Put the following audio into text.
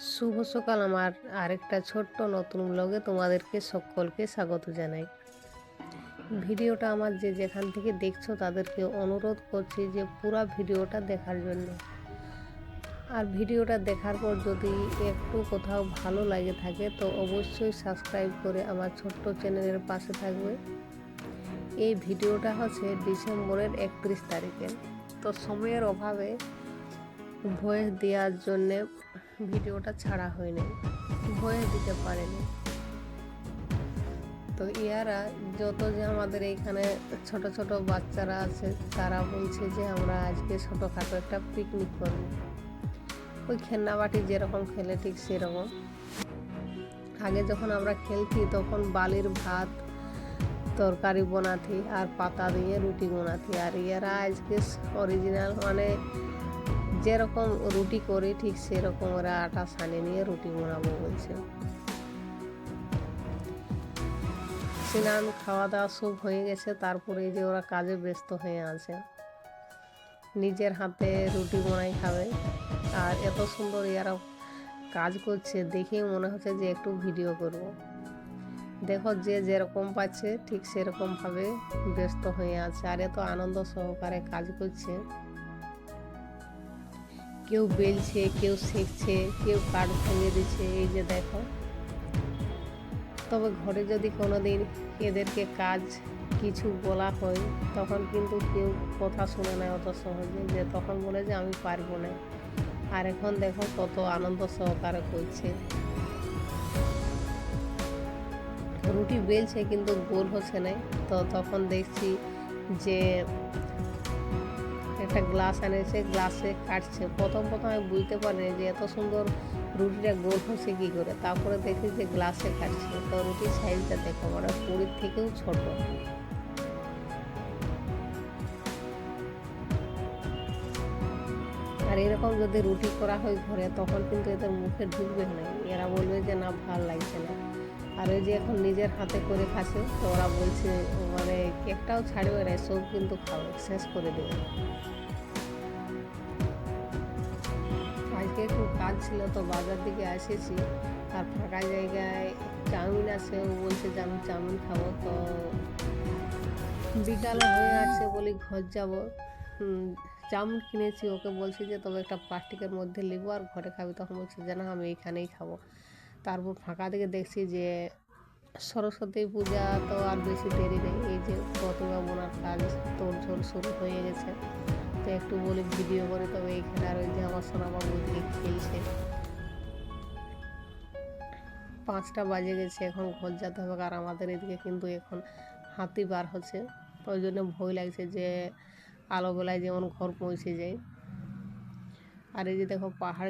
শুভ সকাল। আমার আরেকটা ছোট্ট নতুন ব্লগে তোমাদেরকে সকলকে স্বাগত জানাই। ভিডিওটা আমার যে যেখান থেকে দেখছো তাদেরকে অনুরোধ করছি যে পুরো ভিডিওটা দেখার জন্য। আর ভিডিওটা দেখার পর যদি একটু কোথাও ভালো লাগে থাকে তো অবশ্যই সাবস্ক্রাইব করে আমার ছোট্ট চ্যানেলের পাশে থাকবে। এই ভিডিওটা হচ্ছে ডিসেম্বরের 31 তারিখের, তো সময়ের অভাবে ভয়েস দেওয়ার জন্যে ভিডিওটা ছাড়া হয়নি, ভয়েস দিতে পারেনি। তো ইয়ারা যত যে আমাদের এইখানে ছোট ছোট বাচ্চারা আছে তারা বলছে যে আমরা আজকে ছোটোখাটো একটা পিকনিক করব। ওই খেলনাবাটি যেরকম খেলে ঠিক সেরকম। আগে যখন আমরা খেলছি তখন বালির ভাত তরকারি বানাতি আর পাতা দিয়ে রুটি বানাতি, আর ইয়ারা আজকে অরিজিনাল মানে যেরকম রুটি করি ঠিক সেরকম ওরা আটা সানি নিয়ে রুটি বানাবো বলছে। স্নান খাওয়া দাওয়া সব হয়ে গেছে, তারপরে এই যে ওরা কাজে ব্যস্ত হয়ে আছে, নিজের হাতে রুটি বানাই খাবে। আর এত সুন্দর এরা কাজ করছে দেখেই মনে হচ্ছে যে একটু ভিডিও করব। দেখো যে যেরকম পাচ্ছে ঠিক সেরকমভাবে ব্যস্ত হয়ে আছে আর এত আনন্দ সহকারে কাজ করছে। কেউ বেলছে, কেউ সেঁকছে, কেউ কাঠ ভেঙে দিচ্ছে, এই যে দেখো। তবে ঘরে যদি কোনো দিন এদেরকে কাজ কিছু বলা হয় তখন কিন্তু কেউ কথা শুনে না অত সহজে, যে তখন বলে যে আমি পারবো না। আর এখন দেখো কত আনন্দ সহকারে করছে। রুটি বেলছে কিন্তু গোল হচ্ছে না। তো তখন দেখছি যে একটা গ্লাস এনেছে, গ্লাসে কাটছে। প্রথম আমি বুঝতে পারিনি যে এত সুন্দর রুটিটা গোল হচ্ছে কী করে, তারপরে দেখি যে গ্লাসে কাটছে। তো রুটির সাইজটা দেখো মানে পুরীর থেকেও ছোট। আর এরকম যদি রুটি করা হয় ঘরে তখন কিন্তু এদের মুখে ঢুকবে না, এরা বলবে যে না ভালো লাগছে না। আর ওই যে এখন নিজের হাতে করে খাচ্ছে, তো ওরা বলছে মানে একটাও ছাড়বে না, সব কিন্তু খাবে, শেষ করে দেবে। আজকে একটু কাজ ছিল তো বাজার দিকে এসেছি, আর ফাঁকা জায়গায় চাউমিন আছে, ও বলছে যে আমি চাউমিন খাবো। তো বিকালে হয়ে আসছে বলি ঘর যাব, চাউমিন কিনেছি। ওকে বলছি যে তবে একটা প্লাস্টিকের মধ্যে নেবো আর ঘরে খাবি, তখন বলছে যে না আমি এইখানেই খাবো। তারপর ফাঁকা দিকে দেখছি যে সরস্বতী পূজা তো আর বেশি দেরি নেই, এই যে প্রতিমা বোনার কাজ তোড়ঝোড় শুরু হয়ে গেছে। তো একটু বলি ভিডিও করে, তবে এইখানে আর ওই যে আমার সোনাবাবু ওইদিকে খেলছে। 5টা বাজে গেছে, এখন ঘর যেতে হবে। আর আমাদের এদিকে কিন্তু এখন হাতি বার হচ্ছে, ওই জন্য ভয় লাগছে যে আলোবেলায় যেমন ঘর পৌঁছে যায়। আর এই যে দেখো পাহাড়